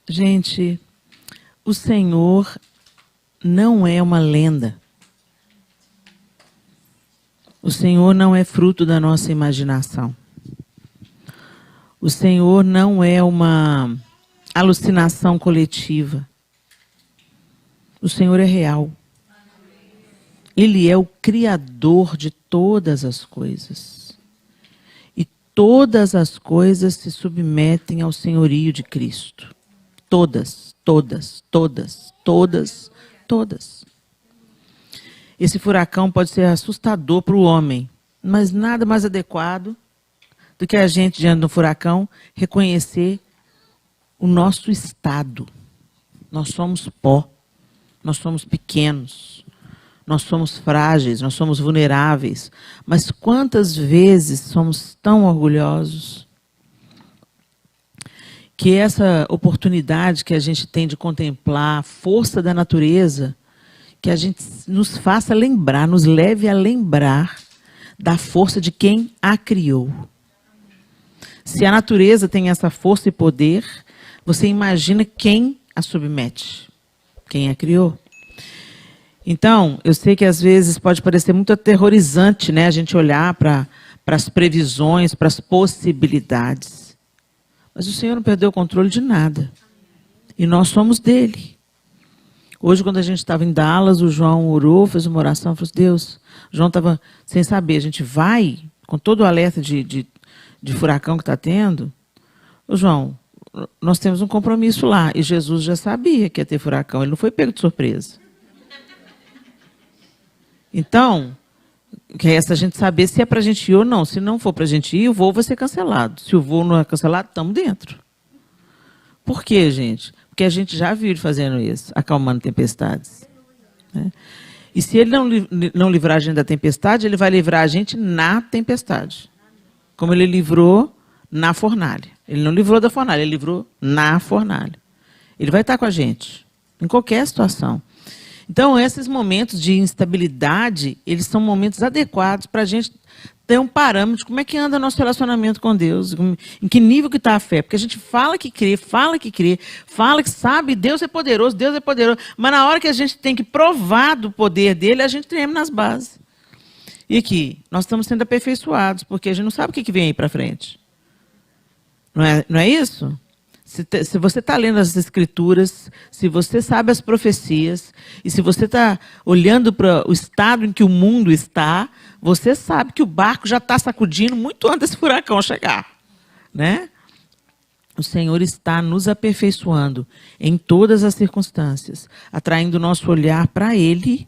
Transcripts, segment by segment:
Gente, o Senhor não é uma lenda. O Senhor não é fruto da nossa imaginação. O Senhor não é uma alucinação coletiva. O Senhor é real. Ele é o Criador de todas as coisas. E todas as coisas se submetem ao senhorio de Cristo. Todas, todas, todas, todas, todas. Esse furacão pode ser assustador para o homem, mas nada mais adequado do que a gente, diante do furacão, reconhecer o nosso estado. Nós somos pó, nós somos pequenos, nós somos frágeis, nós somos vulneráveis. Mas quantas vezes somos tão orgulhosos que essa oportunidade que a gente tem de contemplar a força da natureza, que a gente nos faça lembrar, nos leve a lembrar da força de quem a criou. Se a natureza tem essa força e poder, você imagina quem a submete, quem a criou. Então, eu sei que às vezes pode parecer muito aterrorizante, né, a gente olhar para as previsões, para as possibilidades. Mas o Senhor não perdeu o controle de nada. E nós somos dele. Hoje, quando a gente estava em Dallas, o João orou, fez uma oração, falou assim, Deus, o João estava sem saber, a gente vai, com todo o alerta de furacão que está tendo, ô João, nós temos um compromisso lá, e Jesus já sabia que ia ter furacão, ele não foi pego de surpresa. Então, que é essa a gente saber se é para a gente ir ou não. Se não for para a gente ir, o voo vai ser cancelado. Se o voo não é cancelado, estamos dentro. Por quê, gente? Porque a gente já viu ele fazendo isso, acalmando tempestades. Né? E se ele não livrar a gente da tempestade, ele vai livrar a gente na tempestade. Como ele livrou na fornalha. Ele não livrou da fornalha, ele livrou na fornalha. Ele vai estar com a gente, em qualquer situação. Então, esses momentos de instabilidade, eles são momentos adequados para a gente ter um parâmetro de como é que anda nosso relacionamento com Deus, em que nível que está a fé. Porque a gente fala que crê, fala que sabe, Deus é poderoso, mas na hora que a gente tem que provar do poder dele, a gente treme nas bases. E aqui, nós estamos sendo aperfeiçoados, porque a gente não sabe o que vem aí para frente. Não é isso? Se você está lendo as Escrituras, se você sabe as profecias, e se você está olhando para o estado em que o mundo está, você sabe que o barco já está sacudindo muito antes desse furacão chegar. Né? O Senhor está nos aperfeiçoando em todas as circunstâncias, atraindo o nosso olhar para Ele,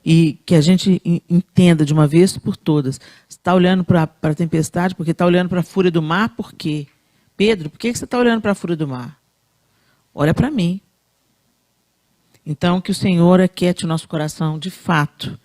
e que a gente entenda de uma vez por todas. Você está olhando para a tempestade, porque está olhando para a fúria do mar, por quê? Pedro, por que você está olhando para a fúria do mar? Olha para mim. Então, que o Senhor aquiete o nosso coração, de fato.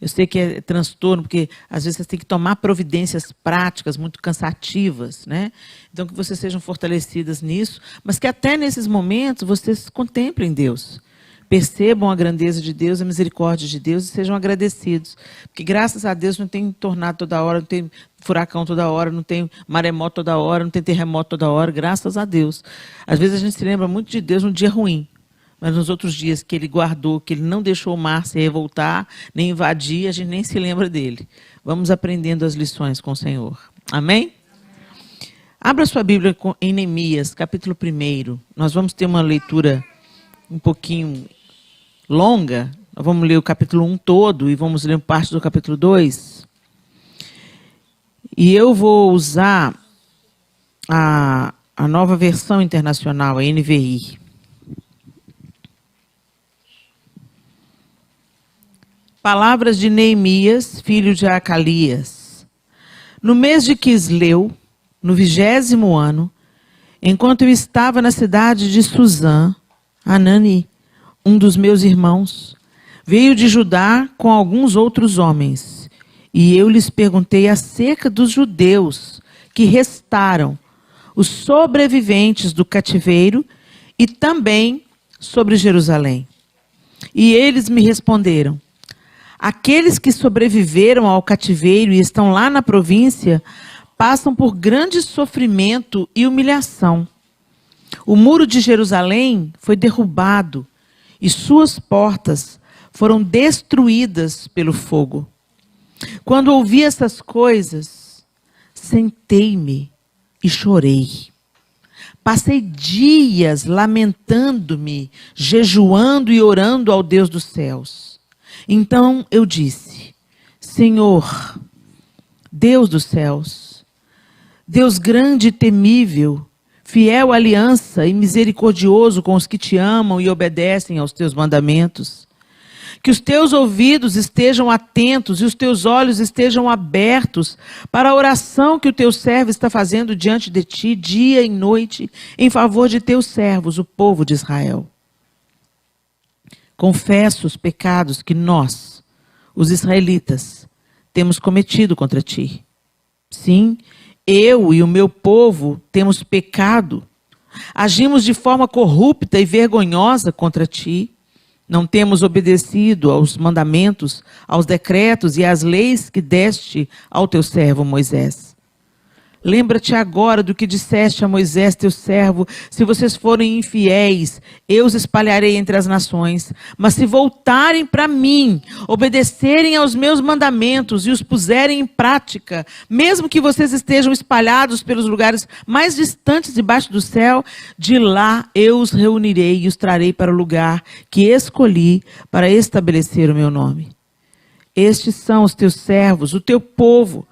Eu sei que é transtorno, porque às vezes você tem que tomar providências práticas muito cansativas, né? Então, que vocês sejam fortalecidas nisso, mas que até nesses momentos vocês contemplem Deus. Percebam a grandeza de Deus, a misericórdia de Deus e sejam agradecidos. Porque, graças a Deus, não tem tornado toda hora, não tem furacão toda hora, não tem maremoto toda hora, não tem terremoto toda hora, graças a Deus. Às vezes a gente se lembra muito de Deus num dia ruim, mas nos outros dias que Ele guardou, que Ele não deixou o mar se revoltar, nem invadir, a gente nem se lembra dele. Vamos aprendendo as lições com o Senhor. Amém? Abra sua Bíblia em Neemias, capítulo 1. Nós vamos ter uma leitura um pouquinho longa. Nós vamos ler o capítulo 1 todo e vamos ler parte do capítulo 2. E eu vou usar a nova versão internacional, a NVI. Palavras de Neemias, filho de Acalias. No mês de Quisleu, no 20º ano, enquanto eu estava na cidade de Suzã, Anani, um dos meus irmãos, veio de Judá com alguns outros homens. E eu lhes perguntei acerca dos judeus que restaram, os sobreviventes do cativeiro, e também sobre Jerusalém. E eles me responderam: aqueles que sobreviveram ao cativeiro e estão lá na província passam por grande sofrimento e humilhação. O muro de Jerusalém foi derrubado e suas portas foram destruídas pelo fogo. Quando ouvi essas coisas, sentei-me e chorei. Passei dias lamentando-me, jejuando e orando ao Deus dos céus. Então eu disse: Senhor, Deus dos céus, Deus grande e temível, fiel à aliança e misericordioso com os que te amam e obedecem aos teus mandamentos, que os teus ouvidos estejam atentos e os teus olhos estejam abertos para a oração que o teu servo está fazendo diante de ti, dia e noite, em favor de teus servos, o povo de Israel. Confesso os pecados que nós, os israelitas, temos cometido contra ti. Sim, eu e o meu povo temos pecado. Agimos de forma corrupta e vergonhosa contra ti. Não temos obedecido aos mandamentos, aos decretos e às leis que deste ao teu servo Moisés. Lembra-te agora do que disseste a Moisés, teu servo: se vocês forem infiéis, eu os espalharei entre as nações. Mas se voltarem para mim, obedecerem aos meus mandamentos e os puserem em prática, mesmo que vocês estejam espalhados pelos lugares mais distantes debaixo do céu, de lá eu os reunirei e os trarei para o lugar que escolhi para estabelecer o meu nome. Estes são os teus servos, o teu povo.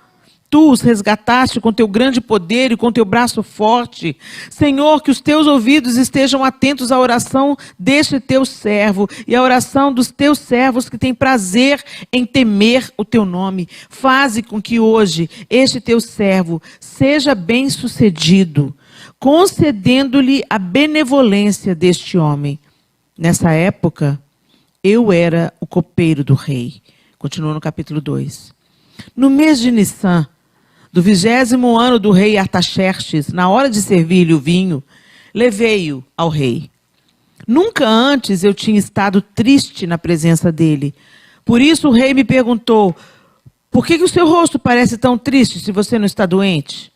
Tu os resgataste com teu grande poder e com teu braço forte. Senhor, que os teus ouvidos estejam atentos à oração deste teu servo e à oração dos teus servos que têm prazer em temer o teu nome. Faze com que hoje este teu servo seja bem-sucedido, concedendo-lhe a benevolência deste homem. Nessa época, eu era o copeiro do rei. Continua no capítulo 2. No mês de Nissan, do 20º ano do rei Artaxerxes, na hora de servir-lhe o vinho, levei-o ao rei. Nunca antes eu tinha estado triste na presença dele. Por isso o rei me perguntou: por que o seu rosto parece tão triste se você não está doente?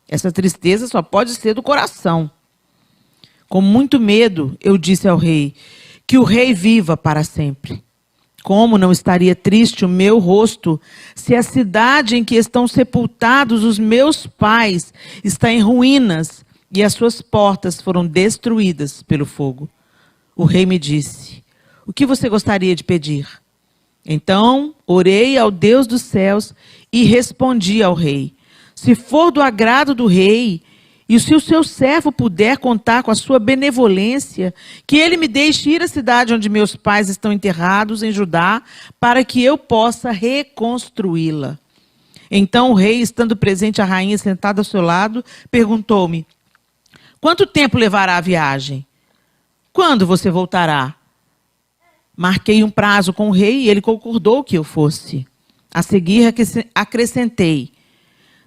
Essa tristeza só pode ser do coração. Com muito medo, eu disse ao rei: que o rei viva para sempre. Como não estaria triste o meu rosto se a cidade em que estão sepultados os meus pais está em ruínas e as suas portas foram destruídas pelo fogo? O rei me disse: o que você gostaria de pedir? Então orei ao Deus dos céus e respondi ao rei: se for do agrado do rei, e se o seu servo puder contar com a sua benevolência, que ele me deixe ir à cidade onde meus pais estão enterrados, em Judá, para que eu possa reconstruí-la. Então o rei, estando presente a rainha sentada ao seu lado, perguntou-me: quanto tempo levará a viagem? Quando você voltará? Marquei um prazo com o rei e ele concordou que eu fosse. A seguir acrescentei: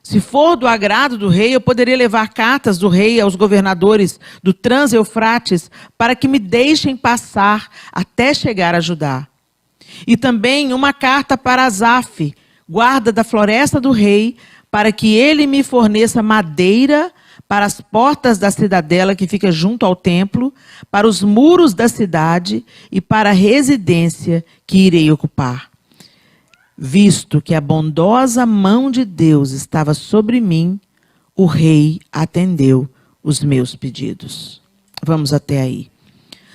se for do agrado do rei, eu poderia levar cartas do rei aos governadores do Trans-Eufrates para que me deixem passar até chegar a Judá. E também uma carta para Asaf, guarda da floresta do rei, para que ele me forneça madeira para as portas da cidadela que fica junto ao templo, para os muros da cidade e para a residência que irei ocupar. Visto que a bondosa mão de Deus estava sobre mim, o rei atendeu os meus pedidos. Vamos até aí.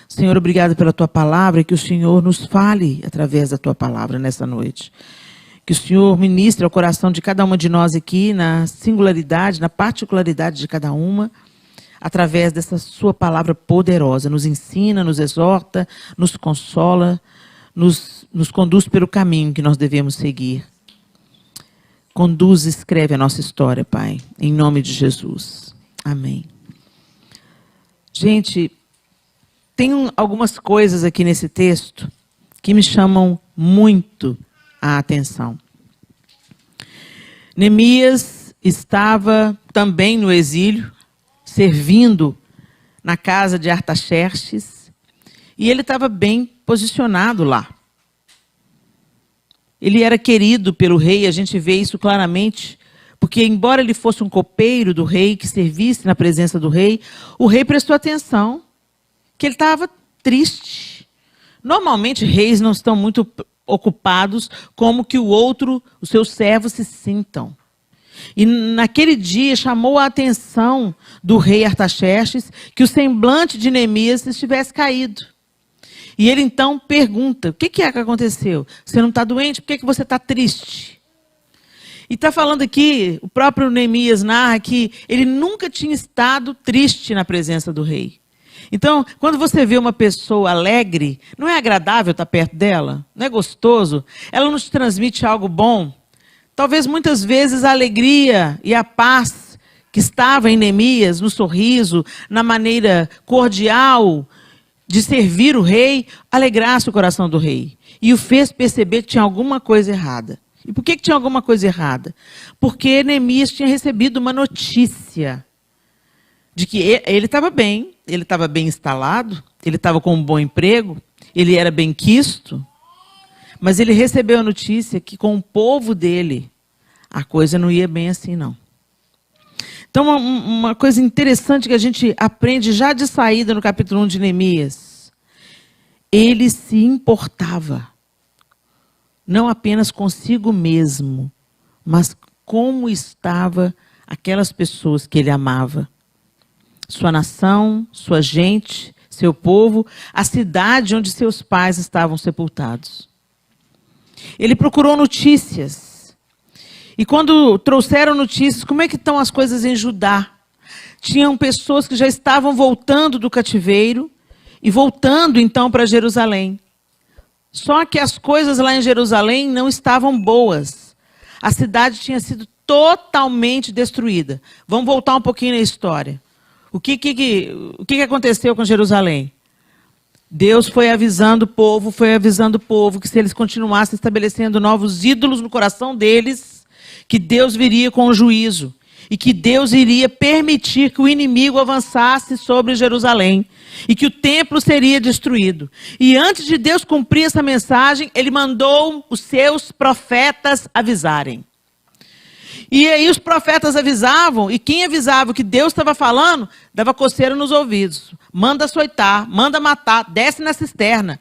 Senhor, obrigado pela tua palavra e que o Senhor nos fale através da tua palavra nessa noite. Que o Senhor ministre ao coração de cada uma de nós aqui, na singularidade, na particularidade de cada uma, através dessa sua palavra poderosa. Nos ensina, nos exorta, nos consola, nos conduz pelo caminho que nós devemos seguir. Conduz e escreve a nossa história, Pai, em nome de Jesus. Amém. Gente, tem algumas coisas aqui nesse texto que me chamam muito a atenção. Neemias estava também no exílio, servindo na casa de Artaxerxes, e ele estava bem posicionado lá. Ele era querido pelo rei, a gente vê isso claramente, Porque, embora ele fosse um copeiro do rei, que servisse na presença do rei, o rei prestou atenção, que ele estava triste. Normalmente, reis não estão muito ocupados como que os seus servos se sintam. E naquele dia chamou a atenção do rei Artaxerxes que o semblante de Neemias estivesse caído. E ele então pergunta, o que é que aconteceu? Você não está doente? Por que você está triste? E está falando aqui, o próprio Neemias narra que ele nunca tinha estado triste na presença do rei. Então, quando você vê uma pessoa alegre, não é agradável estar perto dela? Não é gostoso? Ela nos transmite algo bom? Talvez muitas vezes a alegria e a paz que estava em Neemias, no sorriso, na maneira cordial de servir o rei, alegrasse o coração do rei. E o fez perceber que tinha alguma coisa errada. E por que tinha alguma coisa errada? Porque Neemias tinha recebido uma notícia de que ele estava bem, ele estava bem instalado, ele estava com um bom emprego, ele era bem quisto, mas ele recebeu a notícia que com o povo dele a coisa não ia bem assim, não. Então, uma coisa interessante que a gente aprende já de saída no capítulo 1 de Neemias, ele se importava, não apenas consigo mesmo, mas como estava aquelas pessoas que ele amava. Sua nação, sua gente, seu povo, a cidade onde seus pais estavam sepultados. Ele procurou notícias. E quando trouxeram notícias, como é que estão as coisas em Judá? Tinham pessoas que já estavam voltando do cativeiro e voltando então para Jerusalém. Só que as coisas lá em Jerusalém não estavam boas. A cidade tinha sido totalmente destruída. Vamos voltar um pouquinho na história. O que aconteceu com Jerusalém? Deus foi avisando o povo que se eles continuassem estabelecendo novos ídolos no coração deles, que Deus viria com o juízo. E que Deus iria permitir que o inimigo avançasse sobre Jerusalém. E que o templo seria destruído. E antes de Deus cumprir essa mensagem, ele mandou os seus profetas avisarem. E aí os profetas avisavam, e quem avisava que Deus estava falando, dava coceira nos ouvidos. Manda açoitar, manda matar, desce na cisterna.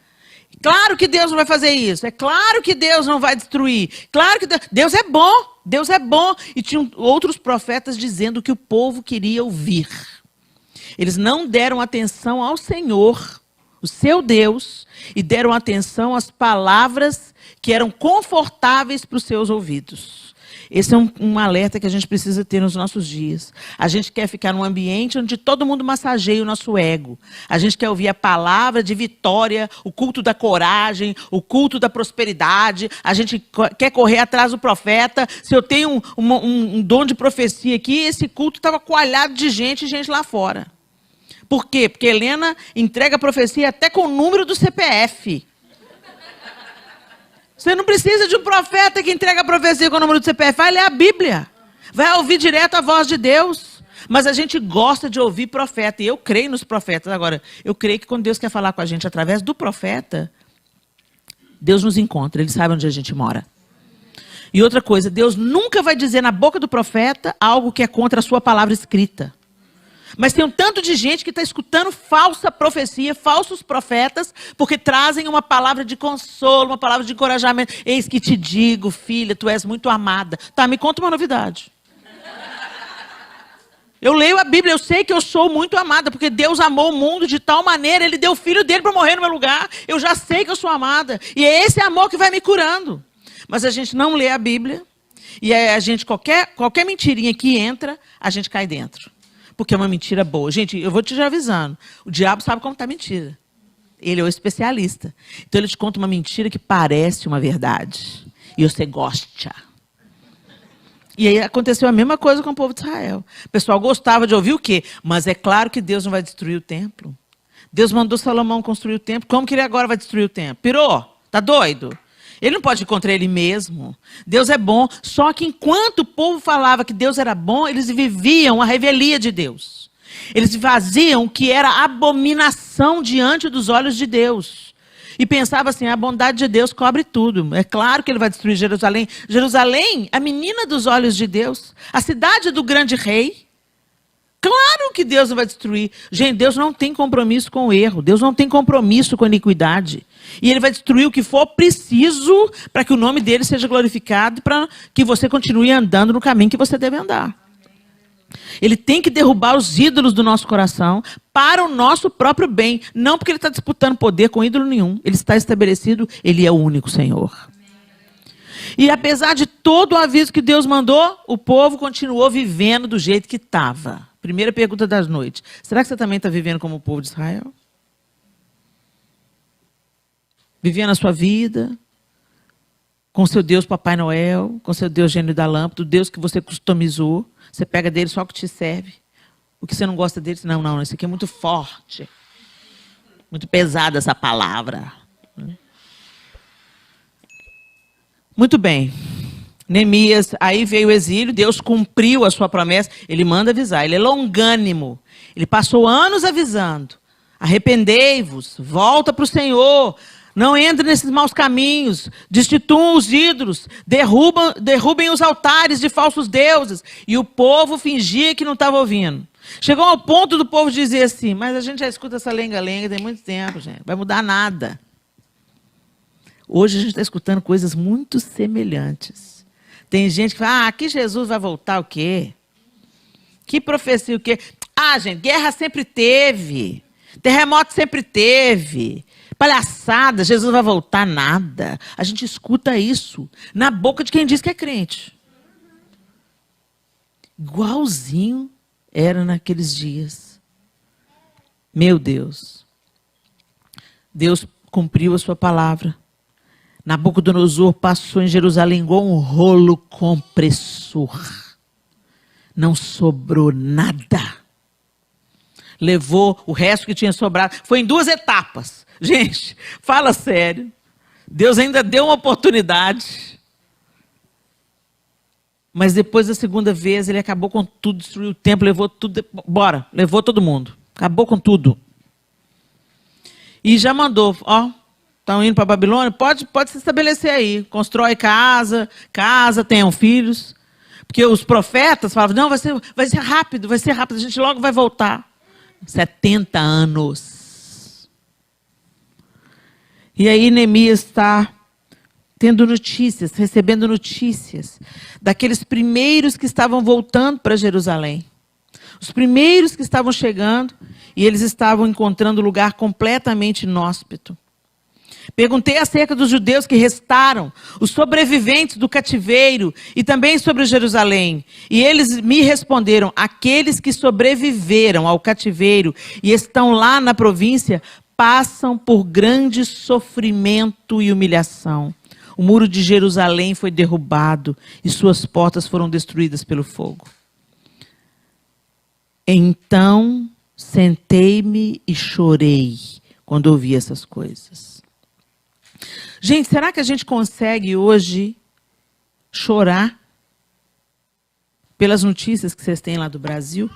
Claro que Deus não vai fazer isso. É claro que Deus não vai destruir. Claro que Deus é bom. Deus é bom. E tinham outros profetas dizendo que o povo queria ouvir. Eles não deram atenção ao Senhor, o seu Deus, e deram atenção às palavras que eram confortáveis para os seus ouvidos. Esse é um alerta que a gente precisa ter nos nossos dias. A gente quer ficar num ambiente onde todo mundo massageia o nosso ego. A gente quer ouvir a palavra de vitória, o culto da coragem, o culto da prosperidade. A gente quer correr atrás do profeta. Se eu tenho um dom de profecia aqui, esse culto estava coalhado de gente lá fora. Por quê? Porque Helena entrega a profecia até com o número do CPF. Você não precisa de um profeta que entrega a profecia com o número do CPF. Vai ler a Bíblia. Vai ouvir direto a voz de Deus. Mas a gente gosta de ouvir profeta. E eu creio nos profetas. Agora, eu creio que quando Deus quer falar com a gente através do profeta, Deus nos encontra. Ele sabe onde a gente mora. E outra coisa, Deus nunca vai dizer na boca do profeta algo que é contra a sua palavra escrita. Mas tem um tanto de gente que está escutando falsa profecia, falsos profetas, porque trazem uma palavra de consolo, uma palavra de encorajamento. Eis que te digo, filha, tu és muito amada. Tá, me conta uma novidade. Eu leio a Bíblia, eu sei que eu sou muito amada, porque Deus amou o mundo de tal maneira, Ele deu o filho dele para morrer no meu lugar. Eu já sei que eu sou amada. E é esse amor que vai me curando. Mas a gente não lê a Bíblia, e a gente, qualquer mentirinha que entra, a gente cai dentro. Porque é uma mentira boa. Gente, eu vou te já avisando. O diabo sabe como está a mentira. Ele é o especialista. Então ele te conta uma mentira que parece uma verdade. E você gosta. E aí aconteceu a mesma coisa com o povo de Israel. O pessoal gostava de ouvir o quê? Mas é claro que Deus não vai destruir o templo. Deus mandou Salomão construir o templo. Como que ele agora vai destruir o templo? Pirou? Tá doido? Ele não pode ir contra ele mesmo. Deus é bom. Só que enquanto o povo falava que Deus era bom, eles viviam a revelia de Deus. Eles faziam o que era abominação diante dos olhos de Deus. e pensava assim, a bondade de Deus cobre tudo. É claro que ele vai destruir Jerusalém. Jerusalém, a menina dos olhos de Deus, a cidade do grande rei. Claro que Deus não vai destruir. Gente, Deus não tem compromisso com o erro. Deus não tem compromisso com a iniquidade. E ele vai destruir o que for preciso para que o nome dele seja glorificado, para que você continue andando no caminho que você deve andar. Ele tem que derrubar os ídolos do nosso coração para o nosso próprio bem. Não porque ele está disputando poder com ídolo nenhum. Ele está estabelecido, ele é o único Senhor. E apesar de todo o aviso que Deus mandou, o povo continuou vivendo do jeito que estava. Primeira pergunta das noites. Será que você também está vivendo como o povo de Israel? Vivendo a sua vida, com seu Deus Papai Noel, com seu Deus Gênio da Lâmpada, o Deus que você customizou. Você pega dele só o que te serve. O que você não gosta dele, não, isso aqui é muito forte. Muito pesada essa palavra. Muito bem. Neemias, aí veio o exílio, Deus cumpriu a sua promessa, ele manda avisar, ele é longânimo. Ele passou anos avisando. Arrependei-vos, volta para o Senhor, não entre nesses maus caminhos, destituam os ídolos, derrubem os altares de falsos deuses. E o povo fingia que não estava ouvindo. Chegou ao ponto do povo dizer assim, mas a gente já escuta essa lenga-lenga tem muito tempo, gente, não vai mudar nada. Hoje a gente está escutando coisas muito semelhantes. Tem gente que fala, que Jesus vai voltar o quê? Que profecia o quê? Gente, guerra sempre teve. Terremoto sempre teve. Palhaçada, Jesus vai voltar nada. A gente escuta isso na boca de quem diz que é crente. Igualzinho era naqueles dias. Meu Deus. Deus cumpriu a sua palavra. Nabucodonosor passou em Jerusalém igual um rolo compressor. Não sobrou nada. Levou o resto que tinha sobrado. Foi em 2 etapas. Gente, fala sério. Deus ainda deu uma oportunidade. Mas depois da segunda vez, ele acabou com tudo, destruiu o templo, levou tudo. Bora, levou todo mundo. Acabou com tudo. E já mandou, estão indo para a Babilônia, pode se estabelecer aí. Constrói casa, tenham filhos. Porque os profetas falavam, não, vai ser rápido, a gente logo vai voltar. 70 anos. E aí Neemias está tendo notícias, recebendo notícias daqueles primeiros que estavam voltando para Jerusalém. Os primeiros que estavam chegando e eles estavam encontrando um lugar completamente inóspito. Perguntei acerca dos judeus que restaram, os sobreviventes do cativeiro e também sobre Jerusalém. E eles me responderam, aqueles que sobreviveram ao cativeiro e estão lá na província, passam por grande sofrimento e humilhação. O muro de Jerusalém foi derrubado e suas portas foram destruídas pelo fogo. Então, sentei-me e chorei quando ouvi essas coisas. Gente, será que a gente consegue hoje chorar pelas notícias que vocês têm lá do Brasil?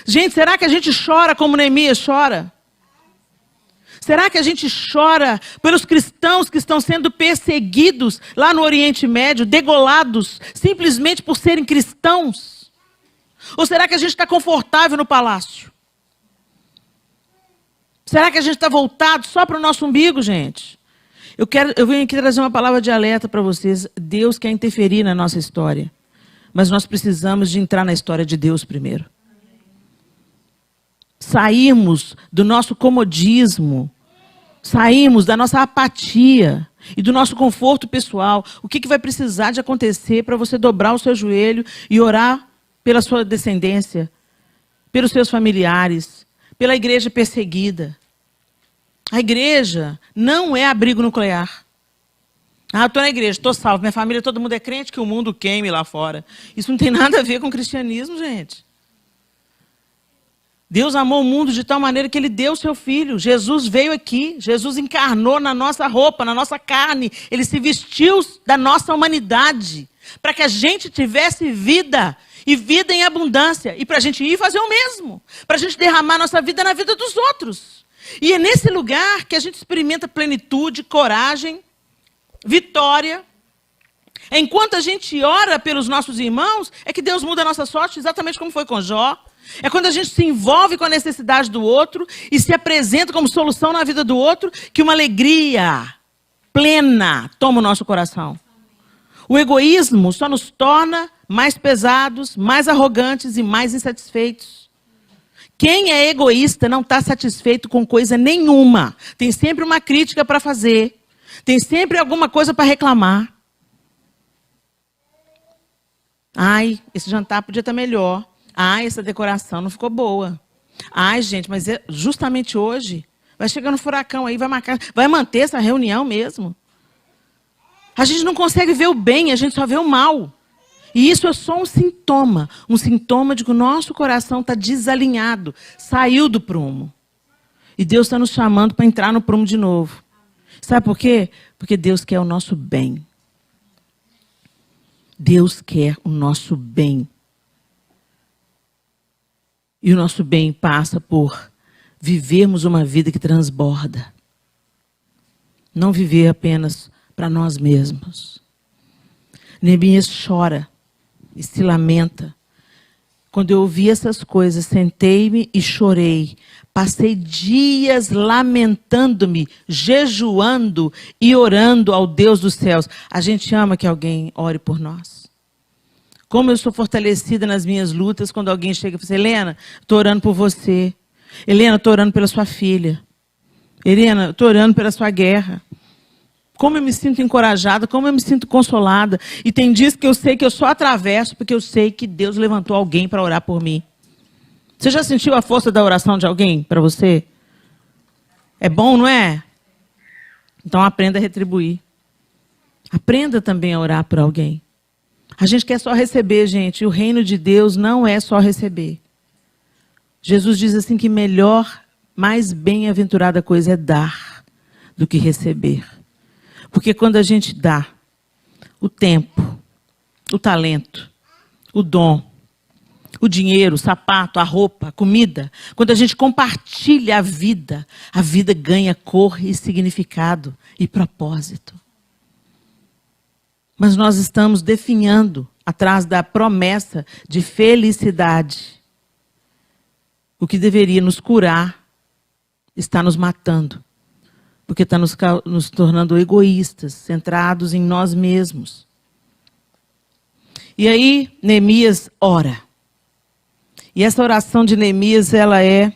Gente, será que a gente chora como Neemias chora? Será que a gente chora pelos cristãos que estão sendo perseguidos lá no Oriente Médio, degolados, simplesmente por serem cristãos? Ou será que a gente está confortável no palácio? Será que a gente está voltado só para o nosso umbigo, gente? Eu venho aqui trazer uma palavra de alerta para vocês. Deus quer interferir na nossa história. Mas nós precisamos de entrar na história de Deus primeiro. Saímos do nosso comodismo. Saímos da nossa apatia e do nosso conforto pessoal. O que vai precisar de acontecer para você dobrar o seu joelho e orar pela sua descendência, pelos seus familiares, pela igreja perseguida? A igreja não é abrigo nuclear. Eu estou na igreja, estou salvo, minha família, todo mundo é crente, que o mundo queime lá fora. Isso não tem nada a ver com cristianismo, gente. Deus amou o mundo de tal maneira que ele deu o seu filho. Jesus veio aqui, Jesus encarnou na nossa roupa, na nossa carne. Ele se vestiu da nossa humanidade para que a gente tivesse vida e vida em abundância. E para a gente ir fazer o mesmo. Para a gente derramar nossa vida na vida dos outros. E é nesse lugar que a gente experimenta plenitude, coragem, vitória. Enquanto a gente ora pelos nossos irmãos, é que Deus muda a nossa sorte, exatamente como foi com Jó. É quando a gente se envolve com a necessidade do outro e se apresenta como solução na vida do outro, que uma alegria plena toma o nosso coração. O egoísmo só nos torna mais pesados, mais arrogantes e mais insatisfeitos. Quem é egoísta não está satisfeito com coisa nenhuma. Tem sempre uma crítica para fazer. Tem sempre alguma coisa para reclamar. Ai, esse jantar podia estar melhor. Ai, essa decoração não ficou boa. Ai, gente, mas justamente hoje vai chegar no furacão aí, vai manter essa reunião mesmo. A gente não consegue ver o bem, a gente só vê o mal. E isso é só um sintoma de que o nosso coração está desalinhado, saiu do prumo. E Deus está nos chamando para entrar no prumo de novo. Sabe por quê? Porque Deus quer o nosso bem. Deus quer o nosso bem. E o nosso bem passa por vivermos uma vida que transborda. Não viver apenas para nós mesmos. Neemias chora e se lamenta. Quando eu ouvi essas coisas, sentei-me e chorei. Passei dias lamentando-me, jejuando e orando ao Deus dos céus. A gente ama que alguém ore por nós. Como eu sou fortalecida nas minhas lutas quando alguém chega e fala assim, Helena, estou orando por você. Helena, estou orando pela sua filha. Helena, estou orando pela sua guerra. Como eu me sinto encorajada, como eu me sinto consolada. E tem dias que eu sei que eu só atravesso porque eu sei que Deus levantou alguém para orar por mim. Você já sentiu a força da oração de alguém para você? É bom, não é? Então aprenda a retribuir. Aprenda também a orar por alguém. A gente quer só receber, gente. E o reino de Deus não é só receber. Jesus diz assim que melhor, mais bem-aventurada coisa é dar do que receber. Porque quando a gente dá o tempo, o talento, o dom, o dinheiro, o sapato, a roupa, a comida, quando a gente compartilha a vida ganha cor e significado e propósito. Mas nós estamos definhando atrás da promessa de felicidade. O que deveria nos curar está nos matando. Porque está nos tornando egoístas, centrados em nós mesmos. E aí, Neemias ora. E essa oração de Neemias, ela é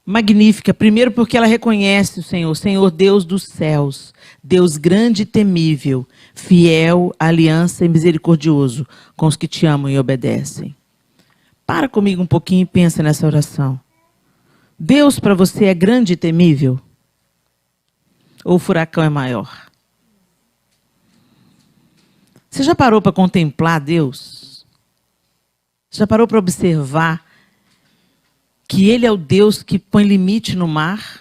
magnífica. Primeiro porque ela reconhece o Senhor Deus dos céus, Deus grande e temível, fiel, aliança e misericordioso com os que te amam e obedecem. Para comigo um pouquinho e pensa nessa oração. Deus para você é grande e temível? Ou o furacão é maior? Você já parou para contemplar Deus? Você já parou para observar que Ele é o Deus que põe limite no mar?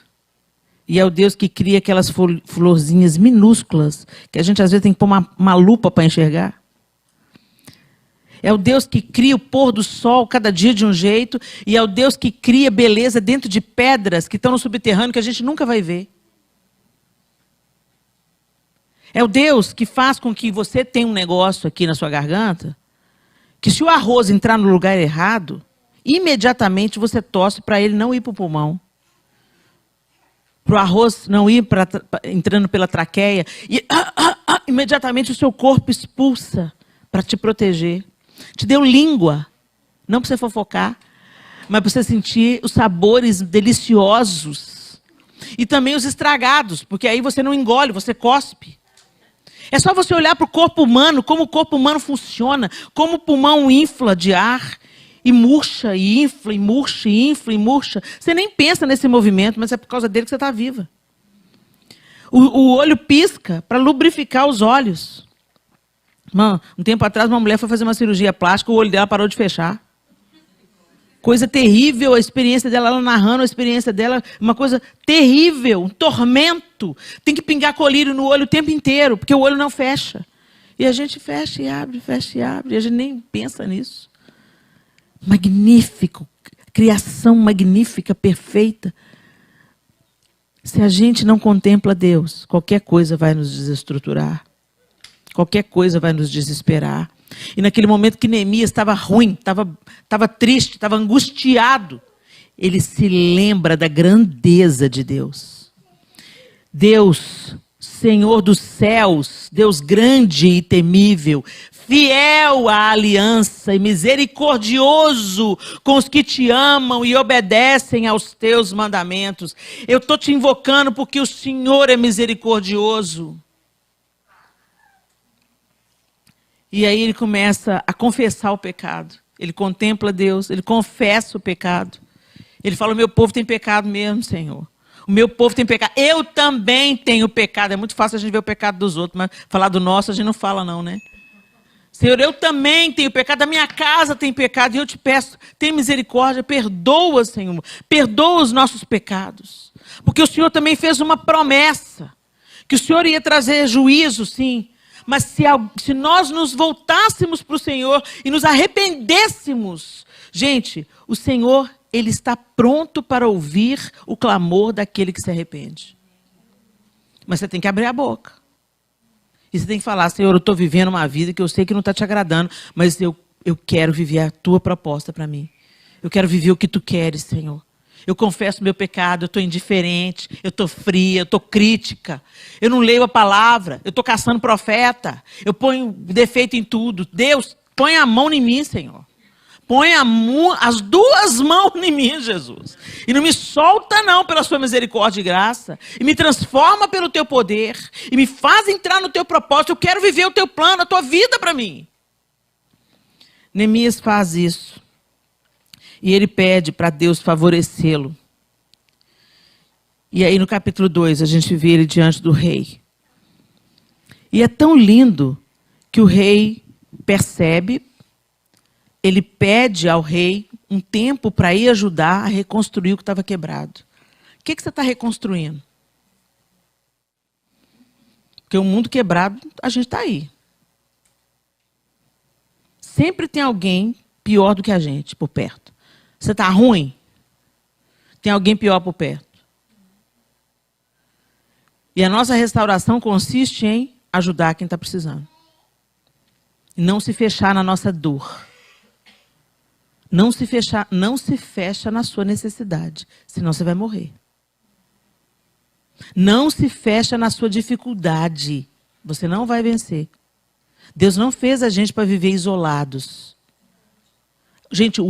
E é o Deus que cria aquelas florzinhas minúsculas que a gente às vezes tem que pôr uma lupa para enxergar? É o Deus que cria o pôr do sol cada dia de um jeito. E é o Deus que cria beleza dentro de pedras que estão no subterrâneo que a gente nunca vai ver. É o Deus que faz com que você tenha um negócio aqui na sua garganta, que se o arroz entrar no lugar errado, imediatamente você torce para ele não ir para o pulmão. Para o arroz não ir entrando pela traqueia. E imediatamente o seu corpo expulsa para te proteger. Te deu língua, não para você fofocar, mas para você sentir os sabores deliciosos. E também os estragados, porque aí você não engole, você cospe. É só você olhar para o corpo humano, como o corpo humano funciona, como o pulmão infla de ar, e murcha, e infla, e murcha, e infla, e murcha. Você nem pensa nesse movimento, mas é por causa dele que você está viva. O olho pisca para lubrificar os olhos. Um tempo atrás, uma mulher foi fazer uma cirurgia plástica, o olho dela parou de fechar. Coisa terrível, a experiência dela, ela narrando a experiência dela, uma coisa terrível, um tormento. Tem que pingar colírio no olho o tempo inteiro, porque o olho não fecha. E a gente fecha e abre, e a gente nem pensa nisso. Magnífico, criação magnífica, perfeita. Se a gente não contempla Deus, qualquer coisa vai nos desestruturar. Qualquer coisa vai nos desesperar. E naquele momento que Neemias estava ruim, estava triste, estava angustiado, ele se lembra da grandeza de Deus. Deus, Senhor dos céus, Deus grande e temível, fiel à aliança e misericordioso com os que te amam e obedecem aos teus mandamentos. Eu estou te invocando porque o Senhor é misericordioso. E aí ele começa a confessar o pecado. Ele contempla Deus, ele confessa o pecado. Ele fala, o meu povo tem pecado mesmo, Senhor. O meu povo tem pecado. Eu também tenho pecado. É muito fácil a gente ver o pecado dos outros, mas falar do nosso a gente não fala não, né? Senhor, eu também tenho pecado, a minha casa tem pecado, e eu te peço, tem misericórdia, perdoa, Senhor. Perdoa os nossos pecados. Porque o Senhor também fez uma promessa, que o Senhor ia trazer juízo, sim. Mas se nós nos voltássemos para o Senhor e nos arrependêssemos, gente, o Senhor, Ele está pronto para ouvir o clamor daquele que se arrepende. Mas você tem que abrir a boca. E você tem que falar, Senhor, eu estou vivendo uma vida que eu sei que não está te agradando, mas eu quero viver a tua proposta para mim. Eu quero viver o que tu queres, Senhor. Eu confesso meu pecado, eu estou indiferente, eu estou fria, eu estou crítica. Eu não leio a palavra, eu estou caçando profeta. Eu ponho defeito em tudo. Deus, põe a mão em mim, Senhor. Põe as duas mãos em mim, Jesus. E não me solta não pela sua misericórdia e graça. E me transforma pelo teu poder. E me faz entrar no teu propósito. Eu quero viver o teu plano, a tua vida para mim. Neemias faz isso. E ele pede para Deus favorecê-lo. E aí no capítulo 2 a gente vê ele diante do rei. E é tão lindo que o rei percebe, ele pede ao rei um tempo para ir ajudar a reconstruir o que estava quebrado. O que você está reconstruindo? Porque o mundo quebrado, a gente está aí. Sempre tem alguém pior do que a gente por perto. Você está ruim? Tem alguém pior por perto. E a nossa restauração consiste em ajudar quem está precisando. E não se fechar na nossa dor. Não se fecha na sua necessidade, senão você vai morrer. Não se fecha na sua dificuldade, você não vai vencer. Deus não fez a gente para viver isolados. Gente,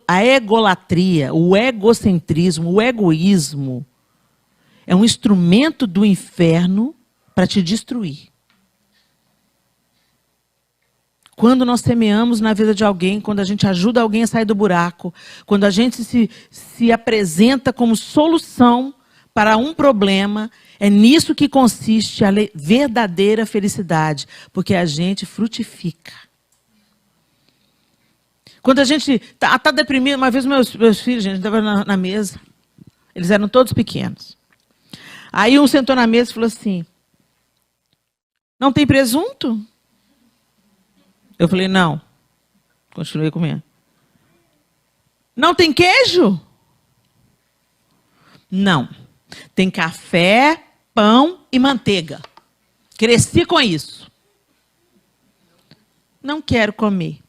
a egolatria, o egocentrismo, o egoísmo é um instrumento do inferno para te destruir. Quando nós semeamos na vida de alguém, quando a gente ajuda alguém a sair do buraco, quando a gente se apresenta como solução para um problema, é nisso que consiste a verdadeira felicidade, porque a gente frutifica. Quando a gente está deprimido, uma vez meus filhos, gente, estavam na mesa, eles eram todos pequenos. Aí um sentou na mesa e falou assim, não tem presunto? Eu falei, não. Continuei comendo. Não tem queijo? Não. Tem café, pão e manteiga. Cresci com isso. Não quero comer.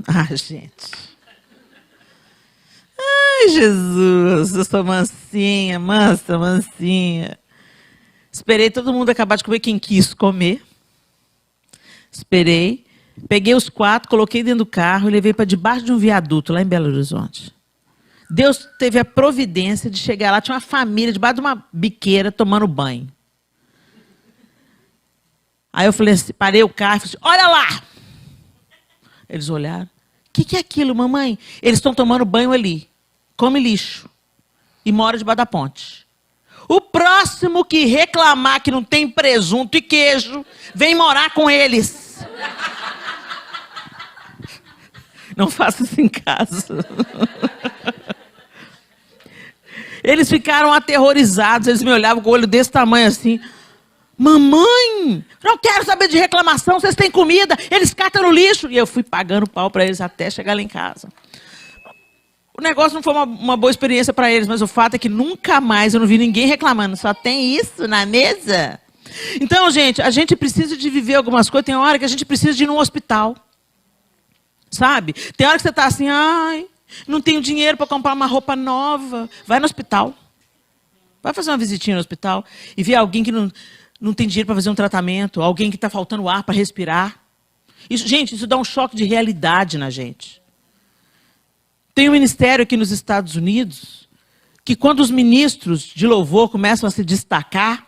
Ah, gente. Ai, Jesus, eu sou mansinha, mansinha. Esperei todo mundo acabar de comer, quem quis comer. Esperei. Peguei os 4, coloquei dentro do carro e levei para debaixo de um viaduto, lá em Belo Horizonte. Deus teve a providência de chegar lá, tinha uma família debaixo de uma biqueira tomando banho. Aí eu falei assim, parei o carro e falei assim, olha lá! Eles olharam. O que é aquilo, mamãe? Eles estão tomando banho ali. Come lixo. E mora debaixo da ponte. O próximo que reclamar que não tem presunto e queijo, vem morar com eles. Não faça isso em casa. Eles ficaram aterrorizados, eles me olhavam com o olho desse tamanho assim. Mamãe, não quero saber de reclamação, vocês têm comida, eles catam no lixo. E eu fui pagando pau para eles até chegar lá em casa. O negócio não foi uma boa experiência para eles, mas o fato é que nunca mais eu não vi ninguém reclamando. Só tem isso na mesa? Então, gente, a gente precisa de viver algumas coisas. Tem hora que a gente precisa de ir num hospital. Sabe? Tem hora que você está assim, ai, não tenho dinheiro para comprar uma roupa nova. Vai no hospital. Vai fazer uma visitinha no hospital e ver alguém que não tem dinheiro para fazer um tratamento, alguém que está faltando ar para respirar. Isso, gente, isso dá um choque de realidade na gente. Tem um ministério aqui nos Estados Unidos que quando os ministros de louvor começam a se destacar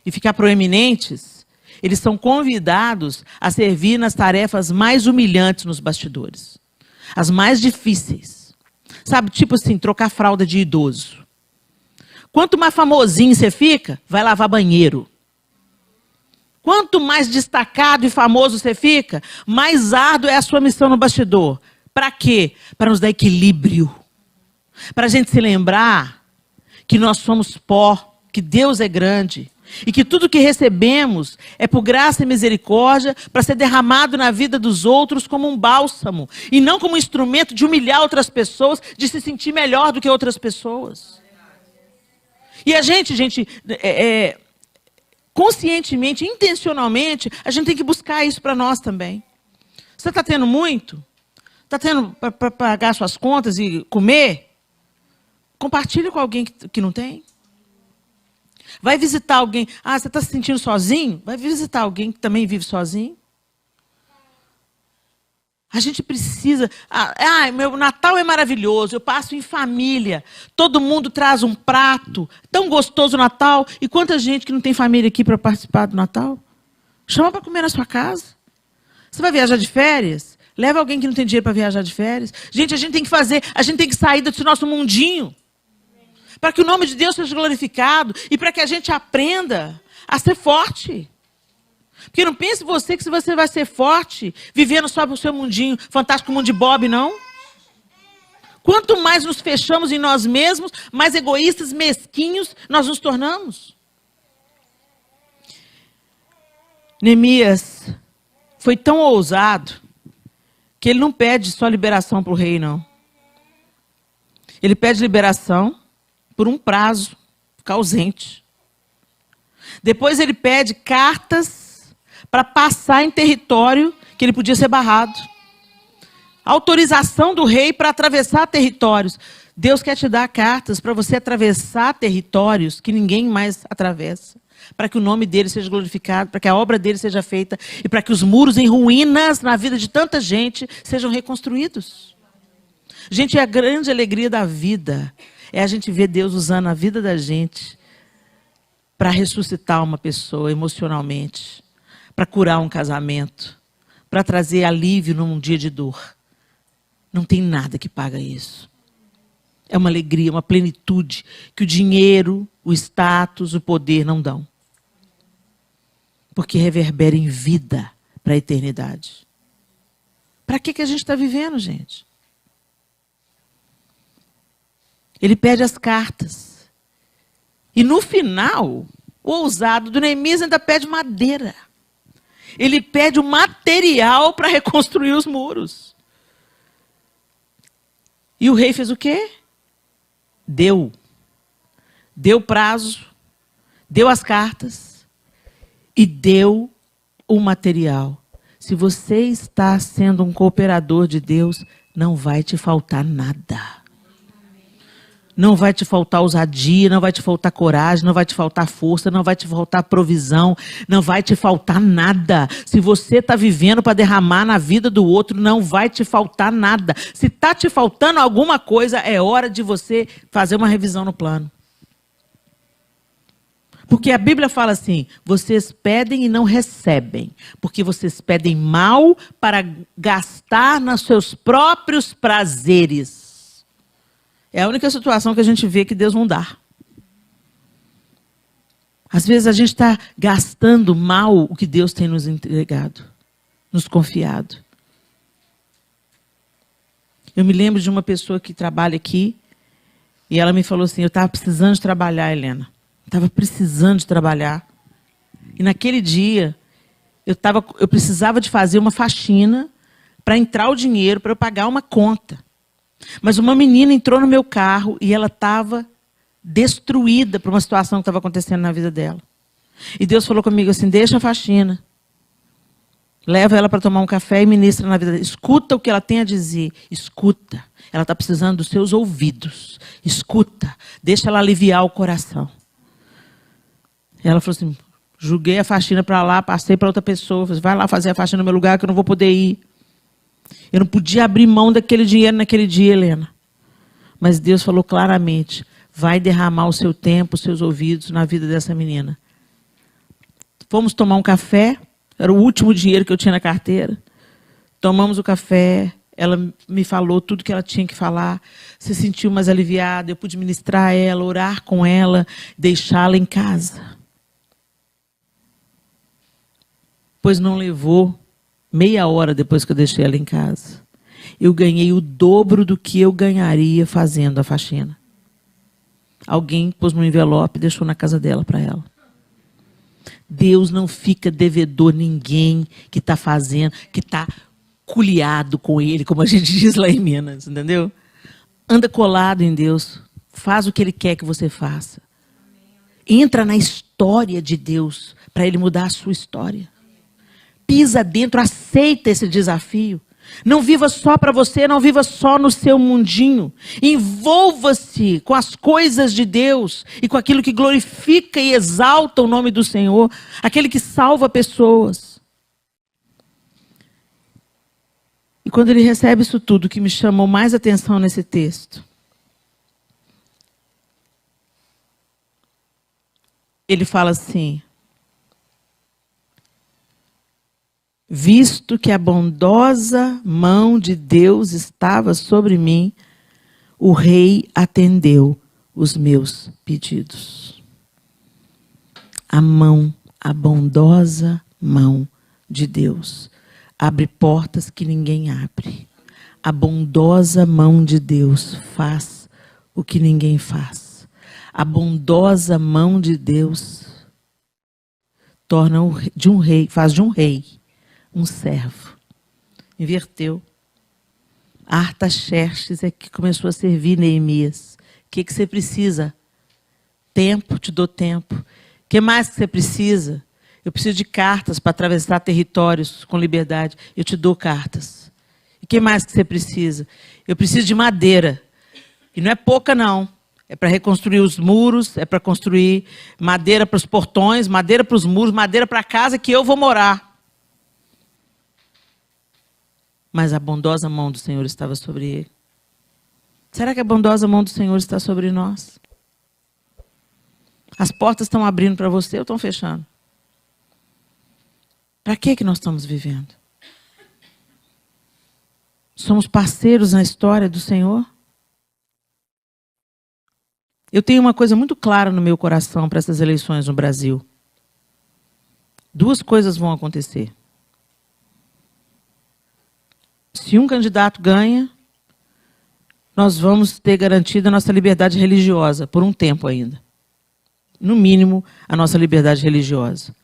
e ficar proeminentes, eles são convidados a servir nas tarefas mais humilhantes nos bastidores. As mais difíceis. Sabe, tipo assim, trocar fralda de idoso. Quanto mais famosinho você fica, vai lavar banheiro. Quanto mais destacado e famoso você fica, mais árduo é a sua missão no bastidor. Para quê? Para nos dar equilíbrio. Para a gente se lembrar que nós somos pó, que Deus é grande. E que tudo que recebemos é por graça e misericórdia para ser derramado na vida dos outros como um bálsamo. E não como um instrumento de humilhar outras pessoas, de se sentir melhor do que outras pessoas. E a gente, conscientemente, intencionalmente, a gente tem que buscar isso para nós também. Você está tendo muito? Está tendo para pagar suas contas e comer? Compartilha com alguém que não tem. Vai visitar alguém. Ah, você está se sentindo sozinho? Vai visitar alguém que também vive sozinho. A gente precisa... meu Natal é maravilhoso, eu passo em família. Todo mundo traz um prato. Tão gostoso o Natal. E quanta gente que não tem família aqui para participar do Natal? Chama para comer na sua casa. Você vai viajar de férias? Leva alguém que não tem dinheiro para viajar de férias. Gente, a gente tem que sair desse nosso mundinho. Para que o nome de Deus seja glorificado e para que a gente aprenda a ser forte. Porque não pense você que você vai ser forte vivendo só o seu mundinho, fantástico mundo de Bob, não. Quanto mais nos fechamos em nós mesmos, mais egoístas, mesquinhos nós nos tornamos. Neemias foi tão ousado que ele não pede só liberação para o rei, não. Ele pede liberação por um prazo, ficar ausente. Depois ele pede cartas para passar em território que ele podia ser barrado. Autorização do rei para atravessar territórios. Deus quer te dar cartas para você atravessar territórios que ninguém mais atravessa. Para que o nome dele seja glorificado, para que a obra dele seja feita e para que os muros em ruínas na vida de tanta gente sejam reconstruídos. Gente, a grande alegria da vida é a gente ver Deus usando a vida da gente para ressuscitar uma pessoa emocionalmente, para curar um casamento, para trazer alívio num dia de dor. Não tem nada que paga isso. É uma alegria, uma plenitude que o dinheiro, o status, o poder não dão. Porque reverbera em vida para a eternidade. Para que a gente está vivendo, gente? Ele pede as cartas. E no final, o ousado do Neemias ainda pede madeira. Ele pede o material para reconstruir os muros. E o rei fez o quê? Deu prazo, deu as cartas e deu o material. Se você está sendo um cooperador de Deus, não vai te faltar nada. Não vai te faltar ousadia, não vai te faltar coragem, não vai te faltar força, não vai te faltar provisão, não vai te faltar nada. Se você está vivendo para derramar na vida do outro, não vai te faltar nada. Se está te faltando alguma coisa, é hora de você fazer uma revisão no plano. Porque a Bíblia fala assim, vocês pedem e não recebem, porque vocês pedem mal para gastar nos seus próprios prazeres. É a única situação que a gente vê que Deus não dá. Às vezes a gente está gastando mal o que Deus tem nos entregado, nos confiado. Eu me lembro de uma pessoa que trabalha aqui, e ela me falou assim, eu estava precisando de trabalhar, Helena. Estava precisando de trabalhar. E naquele dia, eu precisava de fazer uma faxina para entrar o dinheiro, para eu pagar uma conta. Mas uma menina entrou no meu carro e ela estava destruída por uma situação que estava acontecendo na vida dela. E Deus falou comigo assim, deixa a faxina. Leva ela para tomar um café e ministra na vida dela. Escuta o que ela tem a dizer. Escuta. Ela está precisando dos seus ouvidos. Escuta. Deixa ela aliviar o coração. E ela falou assim, joguei a faxina para lá, passei para outra pessoa. Falei, vai lá fazer a faxina no meu lugar que eu não vou poder ir. Eu não podia abrir mão daquele dinheiro naquele dia, Helena. Mas Deus falou claramente, vai derramar o seu tempo, os seus ouvidos na vida dessa menina. Fomos tomar um café. Era o último dinheiro que eu tinha na carteira. Tomamos o café. Ela me falou tudo que ela tinha que falar. Se sentiu mais aliviada. Eu pude ministrar ela, orar com ela, deixá-la em casa. Pois não levou meia hora depois que eu deixei ela em casa. Eu ganhei o dobro do que eu ganharia fazendo a faxina. Alguém pôs no envelope e deixou na casa dela para ela. Deus não fica devedor ninguém que está fazendo, que está culiado com ele, como a gente diz lá em Minas, entendeu? Anda colado em Deus, faz o que ele quer que você faça. Entra na história de Deus para ele mudar a sua história. Pisa dentro, aceita esse desafio. Não viva só para você, não viva só no seu mundinho. Envolva-se com as coisas de Deus e com aquilo que glorifica e exalta o nome do Senhor, aquele que salva pessoas. E quando ele recebe isso tudo, o que me chamou mais atenção nesse texto, ele fala assim, visto que a bondosa mão de Deus estava sobre mim, o rei atendeu os meus pedidos. A bondosa mão de Deus abre portas que ninguém abre. A bondosa mão de Deus faz o que ninguém faz. A bondosa mão de Deus torna de um rei, faz de um rei um servo. Inverteu. Artaxerxes é que começou a servir Neemias. O que você precisa? Tempo, te dou tempo. O que mais que você precisa? Eu preciso de cartas para atravessar territórios com liberdade. Eu te dou cartas. E o que mais que você precisa? Eu preciso de madeira. E não é pouca, não. É para reconstruir os muros, é para construir madeira para os portões, madeira para os muros, madeira para a casa que eu vou morar. Mas a bondosa mão do Senhor estava sobre ele. Será que a bondosa mão do Senhor está sobre nós? As portas estão abrindo para você ou estão fechando? Para que nós estamos vivendo? Somos parceiros na história do Senhor? Eu tenho uma coisa muito clara no meu coração para essas eleições no Brasil. Duas coisas vão acontecer. Se um candidato ganha, nós vamos ter garantida a nossa liberdade religiosa, por um tempo ainda. No mínimo, a nossa liberdade religiosa.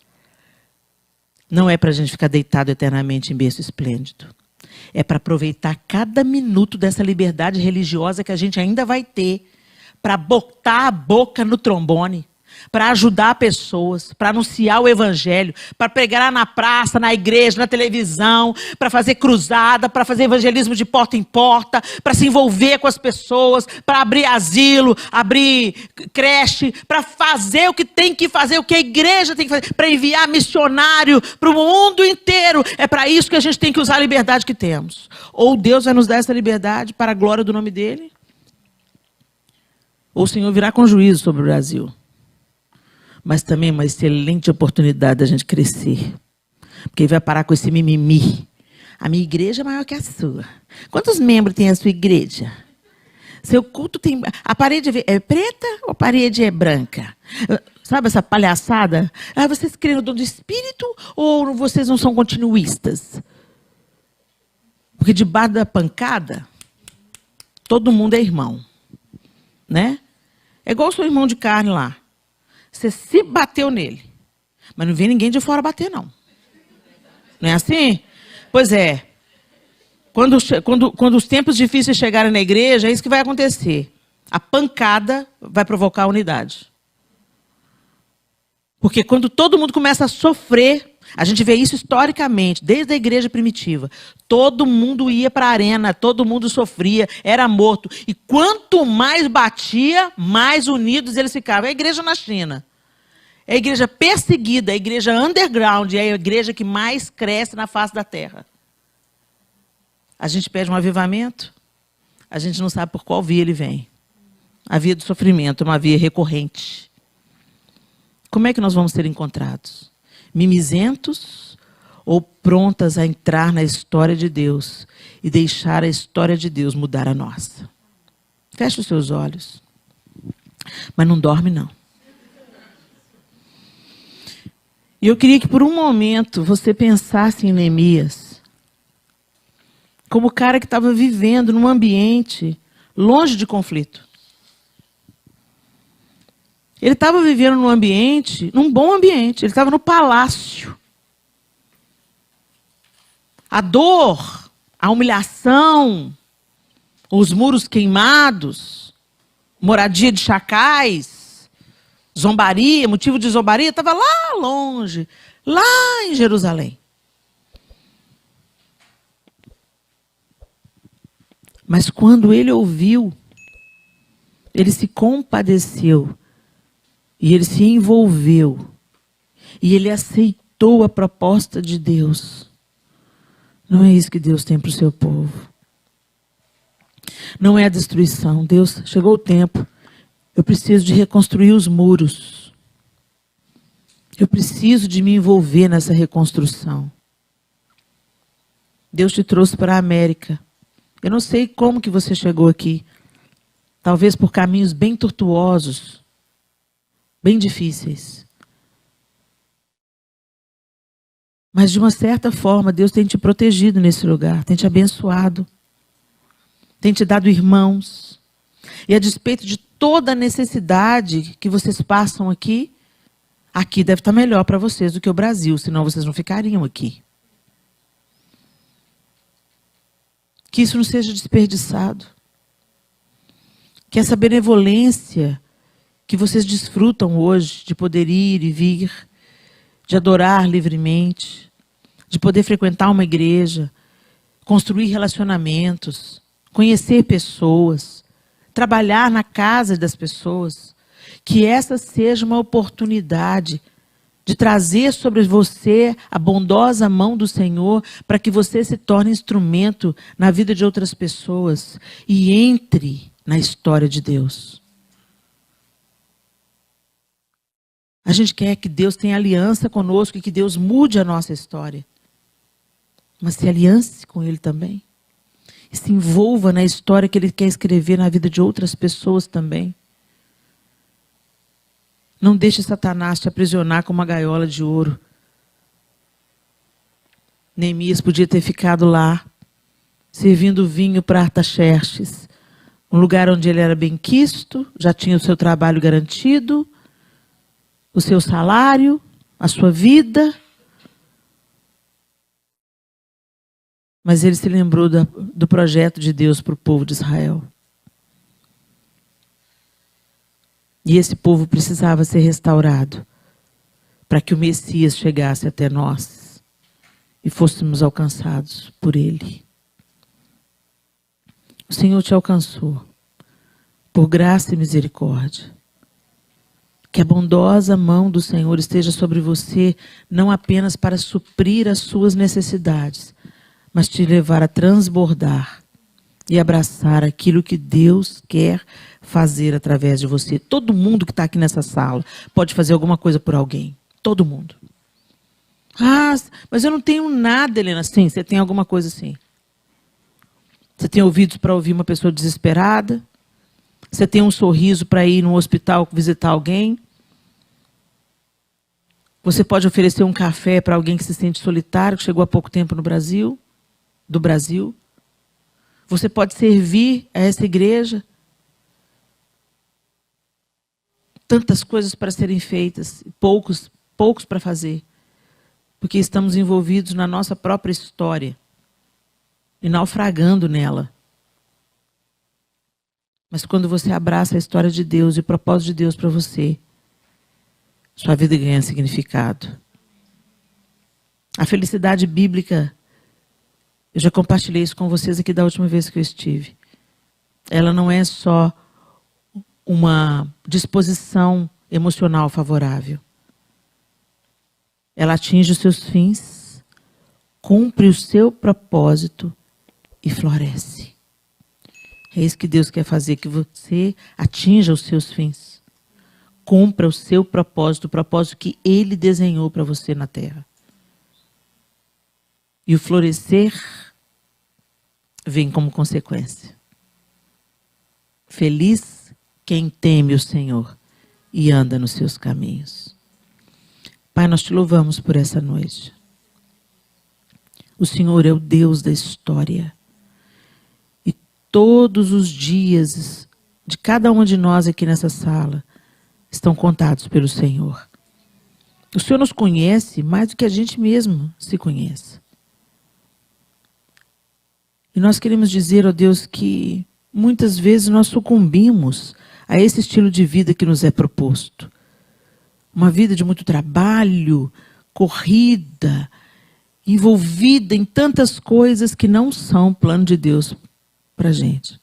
Não é para a gente ficar deitado eternamente em berço esplêndido. É para aproveitar cada minuto dessa liberdade religiosa que a gente ainda vai ter, para botar a boca no trombone, para ajudar pessoas, para anunciar o evangelho, para pregar na praça, na igreja, na televisão, para fazer cruzada, para fazer evangelismo de porta em porta, para se envolver com as pessoas, para abrir asilo, abrir creche, para fazer o que tem que fazer, o que a igreja tem que fazer, para enviar missionário para o mundo inteiro. É para isso que a gente tem que usar a liberdade que temos. Ou Deus vai nos dar essa liberdade para a glória do nome dele, ou o Senhor virá com juízo sobre o Brasil. Mas também é uma excelente oportunidade da gente crescer. Porque ele vai parar com esse mimimi. A minha igreja é maior que a sua. Quantos membros tem a sua igreja? Seu culto tem... A parede é preta ou a parede é branca? Sabe essa palhaçada? Ah, vocês creem no dom do Espírito ou vocês não são continuistas? Porque debaixo da pancada, todo mundo é irmão. Né? É igual o seu irmão de carne lá. Você se bateu nele. Mas não vem ninguém de fora bater, não. Não é assim? Pois é. Quando os tempos difíceis chegarem na igreja, é isso que vai acontecer. A pancada vai provocar a unidade. Porque quando todo mundo começa a sofrer, a gente vê isso historicamente, desde a igreja primitiva. Todo mundo ia para a arena, todo mundo sofria, era morto. E quanto mais batia, mais unidos eles ficavam. É a igreja na China. É a igreja perseguida, é a igreja underground, é a igreja que mais cresce na face da terra. A gente pede um avivamento, a gente não sabe por qual via ele vem. A via do sofrimento, uma via recorrente. Como é que nós vamos ser encontrados? Mimizentos ou prontas a entrar na história de Deus e deixar a história de Deus mudar a nossa? Feche os seus olhos. Mas não dorme, não. E eu queria que por um momento você pensasse em Neemias como o cara que estava vivendo num ambiente longe de conflito. Ele estava vivendo num ambiente, num bom ambiente. Ele estava no palácio. A dor, a humilhação, os muros queimados, moradia de chacais, zombaria, motivo de zombaria, estava lá longe, lá em Jerusalém. Mas quando ele ouviu, ele se compadeceu. E ele se envolveu. E ele aceitou a proposta de Deus. Não é isso que Deus tem para o seu povo. Não é a destruição. Deus, chegou o tempo. Eu preciso de reconstruir os muros. Eu preciso de me envolver nessa reconstrução. Deus te trouxe para a América. Eu não sei como que você chegou aqui. Talvez por caminhos bem tortuosos. Bem difíceis. Mas de uma certa forma, Deus tem te protegido nesse lugar, tem te abençoado, tem te dado irmãos. E a despeito de toda a necessidade que vocês passam aqui, aqui deve estar melhor para vocês do que o Brasil, senão vocês não ficariam aqui. Que isso não seja desperdiçado. Que essa benevolência que vocês desfrutam hoje de poder ir e vir, de adorar livremente, de poder frequentar uma igreja, construir relacionamentos, conhecer pessoas, trabalhar na casa das pessoas, que essa seja uma oportunidade de trazer sobre você a bondosa mão do Senhor para que você se torne instrumento na vida de outras pessoas e entre na história de Deus. A gente quer que Deus tenha aliança conosco e que Deus mude a nossa história. Mas se aliance com Ele também. E se envolva na história que Ele quer escrever na vida de outras pessoas também. Não deixe Satanás te aprisionar com uma gaiola de ouro. Neemias podia ter ficado lá, servindo vinho para Artaxerxes. Um lugar onde ele era benquisto, já tinha o seu trabalho garantido, o seu salário, a sua vida. Mas ele se lembrou do projeto de Deus para o povo de Israel. E esse povo precisava ser restaurado para que o Messias chegasse até nós e fôssemos alcançados por ele. O Senhor te alcançou por graça e misericórdia. Que a bondosa mão do Senhor esteja sobre você, não apenas para suprir as suas necessidades, mas te levar a transbordar e abraçar aquilo que Deus quer fazer através de você. Todo mundo que está aqui nessa sala pode fazer alguma coisa por alguém. Todo mundo. Ah, mas eu não tenho nada, Helena. Sim, você tem alguma coisa sim. Você tem ouvidos para ouvir uma pessoa desesperada? Você tem um sorriso para ir no hospital visitar alguém? Você pode oferecer um café para alguém que se sente solitário, que chegou há pouco tempo no Brasil, do Brasil? Você pode servir a essa igreja? Tantas coisas para serem feitas, poucos para fazer, porque estamos envolvidos na nossa própria história. e naufragando nela. Mas quando você abraça a história de Deus e o propósito de Deus para você, sua vida ganha significado. A felicidade bíblica, eu já compartilhei isso com vocês aqui da última vez que eu estive. Ela não é só uma disposição emocional favorável. Ela atinge os seus fins, cumpre o seu propósito e floresce. É isso que Deus quer fazer, que você atinja os seus fins. Cumpra o seu propósito, o propósito que Ele desenhou para você na terra. E o florescer vem como consequência. Feliz quem teme o Senhor e anda nos seus caminhos. Pai, nós te louvamos por essa noite. O Senhor é o Deus da história. E todos os dias de cada um de nós aqui nessa sala estão contados pelo Senhor. O Senhor nos conhece mais do que a gente mesmo se conhece. E nós queremos dizer, ó Deus, que muitas vezes nós sucumbimos a esse estilo de vida que nos é proposto. Uma vida de muito trabalho, corrida, envolvida em tantas coisas que não são plano de Deus para a gente.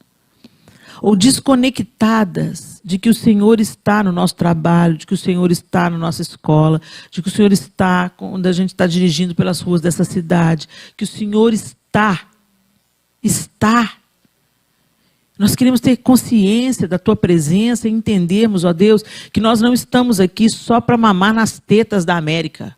Ou desconectadas de que o Senhor está no nosso trabalho, de que o Senhor está na nossa escola, de que o Senhor está quando a gente está dirigindo pelas ruas dessa cidade, que o Senhor está. Nós queremos ter consciência da Tua presença e entendermos, ó Deus, que nós não estamos aqui só para mamar nas tetas da América.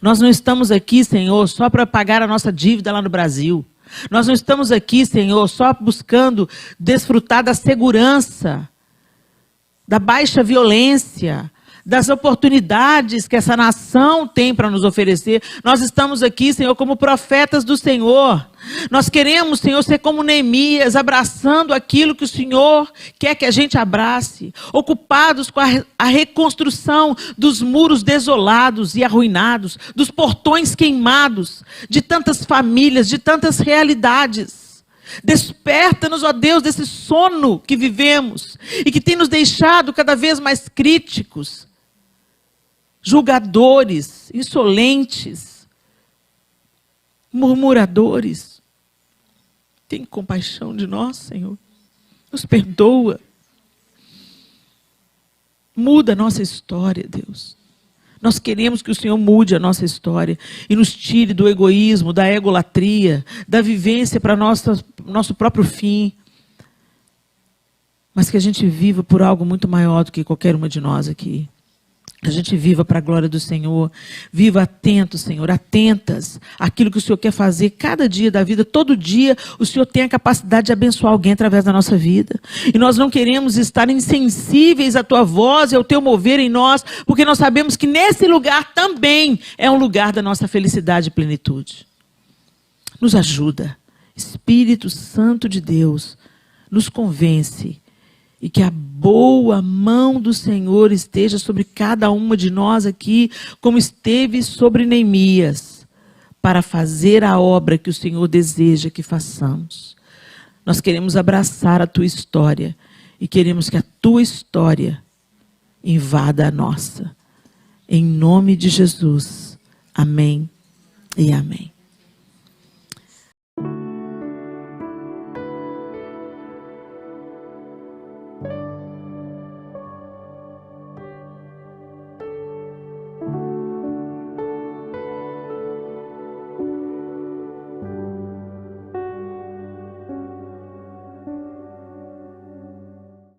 Nós não estamos aqui, Senhor, só para pagar a nossa dívida lá no Brasil. Nós não estamos aqui, Senhor, só buscando desfrutar da segurança, da baixa violência, das oportunidades que essa nação tem para nos oferecer. Nós estamos aqui, Senhor, como profetas do Senhor. Nós queremos, Senhor, ser como Neemias, abraçando aquilo que o Senhor quer que a gente abrace, ocupados com a reconstrução dos muros desolados e arruinados, dos portões queimados, de tantas famílias, de tantas realidades. Desperta-nos, ó Deus, desse sono que vivemos e que tem nos deixado cada vez mais críticos, julgadores, insolentes, murmuradores. Tem compaixão de nós, Senhor. Nos perdoa. Muda a nossa história, Deus. Nós queremos que o Senhor mude a nossa história e nos tire do egoísmo, da egolatria, da vivência para nosso próprio fim. Mas que a gente viva por algo muito maior do que qualquer uma de nós aqui. A gente viva para a glória do Senhor. Viva atento, Senhor, atentas àquilo que o Senhor quer fazer cada dia da vida. Todo dia o Senhor tem a capacidade de abençoar alguém através da nossa vida. E nós não queremos estar insensíveis à Tua voz e ao Teu mover em nós, porque nós sabemos que nesse lugar também é um lugar da nossa felicidade e plenitude. Nos ajuda. Espírito Santo de Deus, nos convence. E que a boa mão do Senhor esteja sobre cada uma de nós aqui, como esteve sobre Neemias, para fazer a obra que o Senhor deseja que façamos. Nós queremos abraçar a Tua história e queremos que a Tua história invada a nossa. Em nome de Jesus. Amém e amém.